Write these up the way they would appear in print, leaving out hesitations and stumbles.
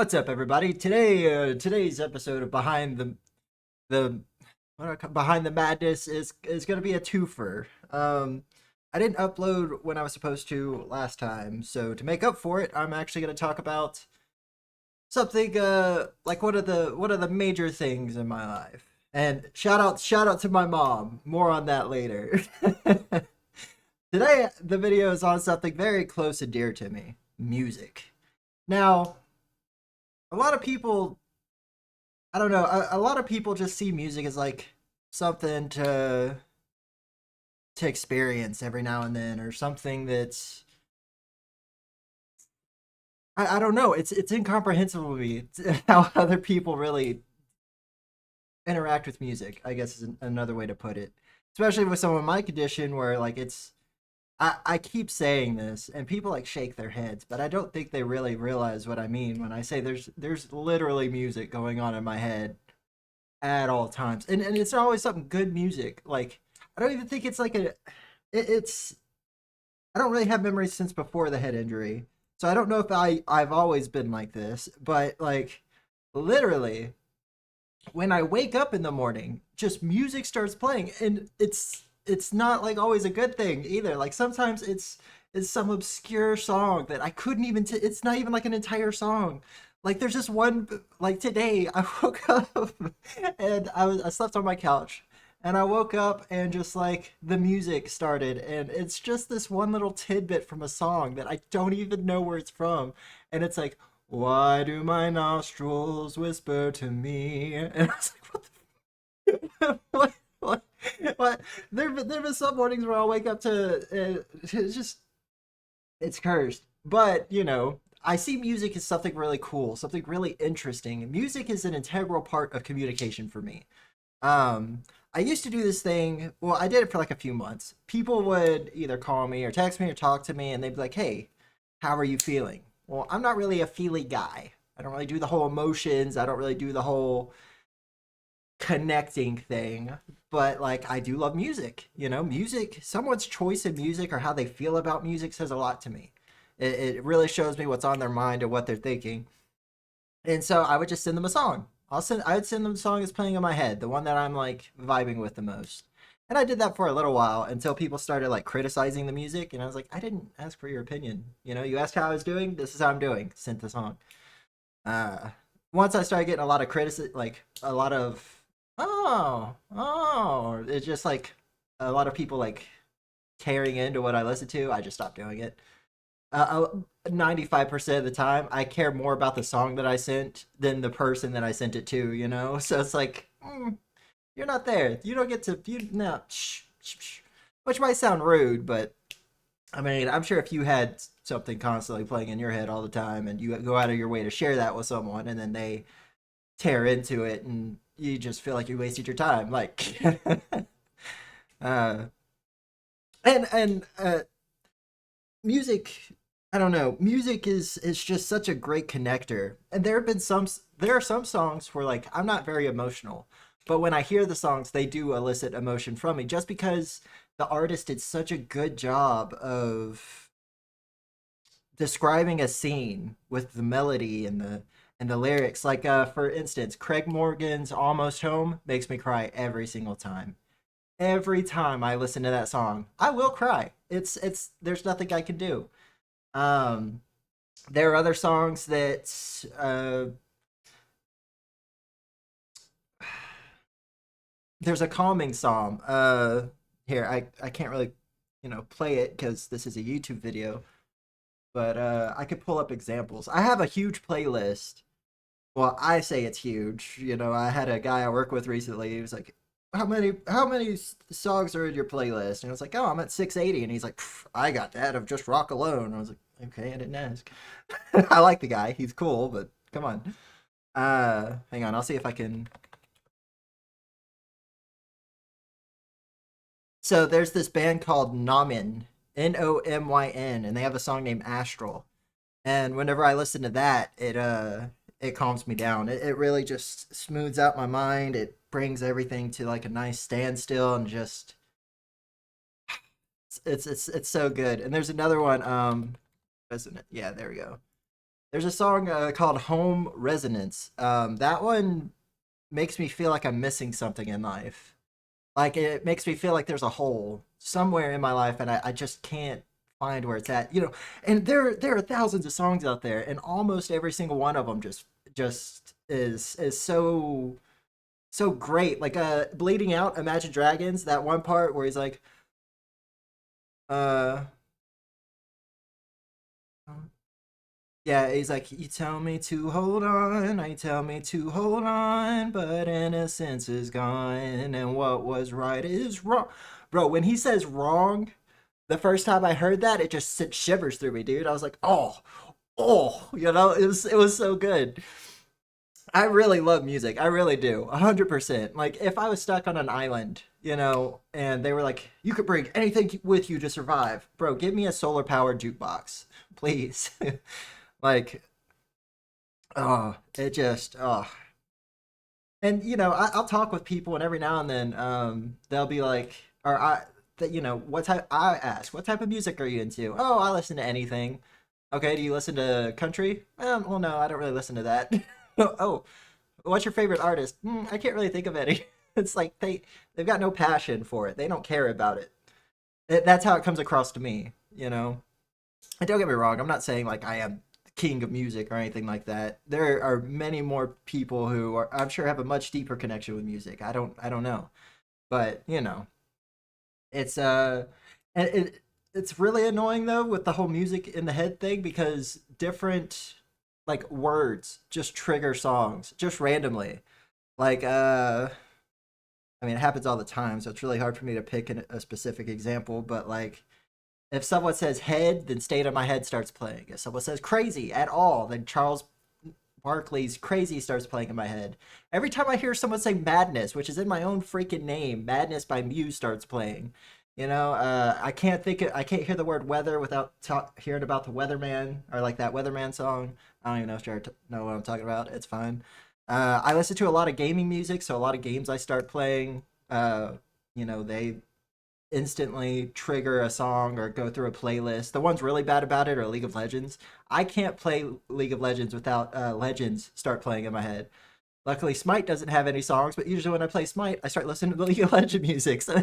What's up, everybody? Today's episode of the Behind the Madness is going to be a twofer. I didn't upload when I was supposed to last time, so to make up for it, I'm actually going to talk about something like one of the major things in my life. And shout out to my mom. More on that later. Today, the video is on something very close and dear to me: music. Now, a lot of people I don't know. A lot of people just see music as like something to experience every now and then, or something that's I don't know. It's incomprehensible to me how other people really interact with music. I guess is another way to put it. Especially with someone in my condition, where like I keep saying this, and people like shake their heads, but I don't think they really realize what I mean when I say there's literally music going on in my head at all times, and it's always something good music. Like I don't even think it's like it's I don't really have memories since before the head injury, so I don't know if I've always been like this, but like literally when I wake up in the morning, just music starts playing, and it's not like always a good thing either. Like sometimes it's some obscure song that I couldn't even. It's not even like an entire song. Like there's just one. Like today, I woke up and I slept on my couch, and I woke up and just like the music started, and it's just this one little tidbit from a song that I don't even know where it's from, and it's like, why do my nostrils whisper to me? And I was like, what? What? What? There've been some mornings where I'll wake up to it's just it's cursed. But I see music as something really cool, something really interesting. Music is an integral part of communication for me. Um, I used to do this thing. Well, I did it for like a few months. People would either call me or text me or talk to me, and they'd be like, "Hey, how are you feeling?" Well, I'm not really a feely guy. I don't really do the whole emotions. I don't really do the whole connecting thing, but like I do love music. Music, someone's choice in music or how they feel about music says a lot to me. It really shows me what's on their mind or what they're thinking. And so I would just send them a song. I'd send them a song that's playing in my head, the one that I'm like vibing with the most. And I did that for a little while until people started like criticizing the music, and I was like, I didn't ask for your opinion. You asked how I was doing. This is how I'm doing. Sent the song. uh Once I started getting a lot of criticism, like a lot of it's just like a lot of people like tearing into what I listen to, I just stopped doing it. 95% of the time I care more about the song that I sent than the person that I sent it to. So it's like, you're not there, you don't get to, you no, which might sound rude, but I mean, I'm sure if you had something constantly playing in your head all the time and you go out of your way to share that with someone, and then they tear into it and you just feel like you wasted your time, like uh and music, I don't know, music is just such a great connector. And there are some songs where like I'm not very emotional, but when I hear the songs, they do elicit emotion from me, just because the artist did such a good job of describing a scene with the melody and the lyrics. Like for instance, Craig Morgan's Almost Home makes me cry every single time. Every time I listen to that song, I will cry. It's there's nothing I can do. Um there are other songs that there's a calming song. Here, I can't really, play it cuz this is a YouTube video, but I could pull up examples. I have a huge playlist. Well, I say it's huge. I had a guy I work with recently. He was like, "How many songs are in your playlist?" And I was like, "Oh, I'm at 680." And he's like, "I got that of just rock alone." And I was like, "Okay, I didn't ask." I like the guy. He's cool, but come on. Hang on. I'll see if I can. So there's this band called Nomin, Nomyn, and they have a song named Astral. And whenever I listen to that, it calms me down. It really just smooths out my mind. It brings everything to like a nice standstill, and just it's so good. And there's another one, isn't it? Yeah, there we go. There's a song called Home Resonance. That one makes me feel like I'm missing something in life. Like it makes me feel like there's a hole somewhere in my life, and I just can't find where it's at. And there are thousands of songs out there, and almost every single one of them just is so great. Like Bleeding Out, Imagine Dragons, that one part where he's like, uh yeah, he's like, you tell me to hold on, I tell me to hold on, but innocence is gone, and what was right is wrong. Bro, when he says wrong, the first time I heard that, it just sent shivers through me, dude. I was like, it was so good. I really love music. I really do. 100%. Like if I was stuck on an island, and they were like, you could bring anything with you to survive. Bro, give me a solar powered jukebox, please. Like, oh, it just, oh. And I'll talk with people, and every now and then, they'll be like, or that what type? I ask, what type of music are you into? Oh, I listen to anything. Okay, do you listen to country? Well, no, I don't really listen to that. Oh, what's your favorite artist? I can't really think of any. It's like they've got no passion for it. They don't care about it. That's how it comes across to me. And don't get me wrong, I'm not saying like I am the king of music or anything like that. There are many more people who are, I'm sure, have a much deeper connection with music. I don't know, but it's it's really annoying though with the whole music in the head thing, because different like words just trigger songs just randomly. Like I mean, it happens all the time, so it's really hard for me to pick a specific example, but like if someone says head, then State of My Head starts playing. If someone says crazy at all, then Charles Barkley's Crazy starts playing in my head. Every time I hear someone say Madness, which is in my own freaking name, Madness by Muse starts playing. I can't hear the word weather without hearing about the Weatherman, or like that Weatherman song. I don't even know if you know what I'm talking about. It's fine. I listen to a lot of gaming music, so a lot of games I start playing, they instantly trigger a song or go through a playlist. The ones really bad about it are League of Legends. I can't play League of Legends without Legends start playing in my head. Luckily, Smite doesn't have any songs, but usually when I play Smite, I start listening to the League of Legends music. So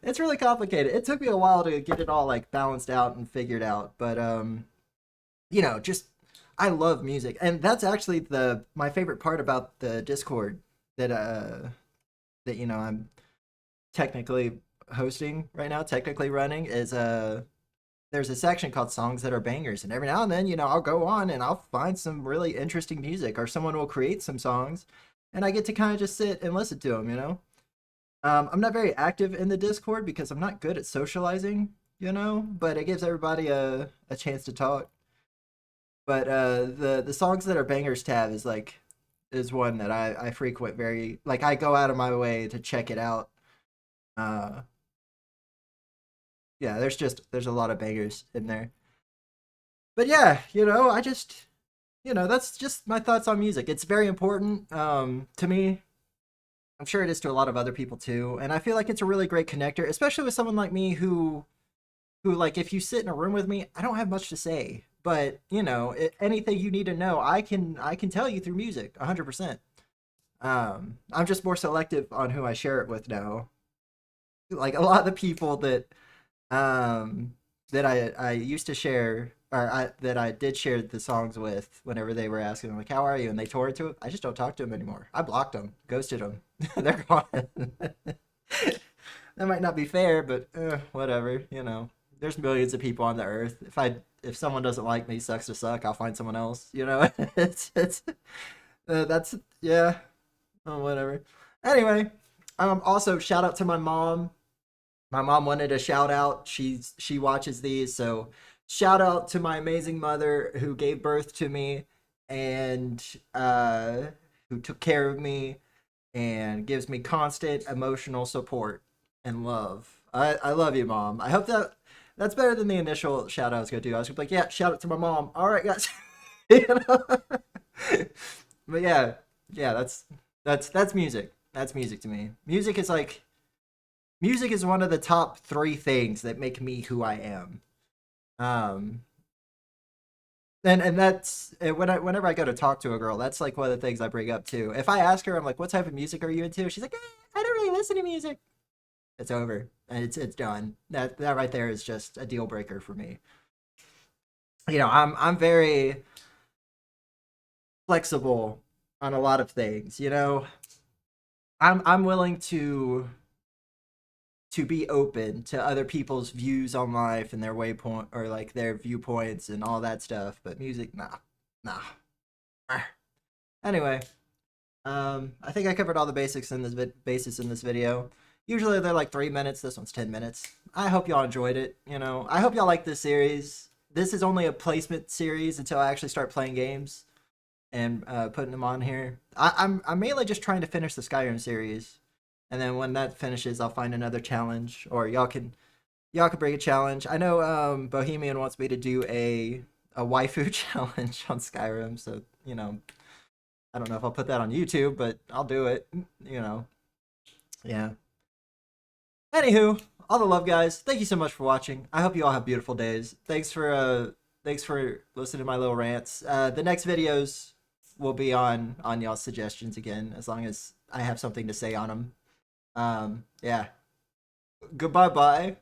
it's really complicated. It took me a while to get it all like balanced out and figured out, but just I love music, and that's actually the my favorite part about the Discord that I'm technically hosting right now, technically running, is there's a section called songs that are bangers, and every now and then, I'll go on and I'll find some really interesting music, or someone will create some songs, and I get to kind of just sit and listen to them. I'm not very active in the Discord because I'm not good at socializing, but it gives everybody a chance to talk. But the songs that are bangers tab is one that I frequent, very like I go out of my way to check it out. uh yeah, there's a lot of bangers in there. But yeah, I just that's just my thoughts on music. It's very important to me. I'm sure it is to a lot of other people too, and I feel like it's a really great connector, especially with someone like me who like, if you sit in a room with me, I don't have much to say, but anything you need to know, I can tell you through music 100%. I'm just more selective on who I share it with now. Like a lot of the people um that I used to share, or that I did share the songs with, whenever they were asking like, how are you, and they tore into it, I just don't talk to them anymore. I blocked them, ghosted them. They're gone. That might not be fair, but whatever. There's millions of people on the earth. If someone doesn't like me, sucks to suck, I'll find someone else. It's that's yeah. Oh, whatever. Anyway, also shout out to my mom. My mom wanted a shout out. She watches these, so shout out to my amazing mother who gave birth to me, and who took care of me and gives me constant emotional support and love. I love you, mom. I hope that's better than the initial shout out I was gonna do. I was gonna be like, yeah, shout out to my mom. All right, guys. you know? But yeah, yeah, that's music. That's music to me. Music is one of the top three things that make me who I am. Um, And that's whenever I go to talk to a girl, that's like one of the things I bring up too. If I ask her, I'm like, "What type of music are you into?" She's like, "I don't really listen to music." It's over, and it's done. That right there is just a deal breaker for me. I'm very flexible on a lot of things. I'm willing to be open to other people's views on life and their waypoint or like their viewpoints and all that stuff. But music, nah, nah. Anyway, I think I covered all the basics in this basis in this video. Usually they're like 3 minutes. This one's 10 minutes. I hope y'all enjoyed it. I hope y'all like this series. This is only a placement series until I actually start playing games and putting them on here. I'm mainly just trying to finish the Skyrim series, and then when that finishes, I'll find another challenge, or y'all can bring a challenge. I know Bohemian wants me to do a waifu challenge on Skyrim, so I don't know if I'll put that on YouTube, but I'll do it. You know, yeah. Anywho, all the love, guys. Thank you so much for watching. I hope you all have beautiful days. Thanks for listening to my little rants. The next videos will be on y'all's suggestions again, as long as I have something to say on them. Yeah. Goodbye, bye.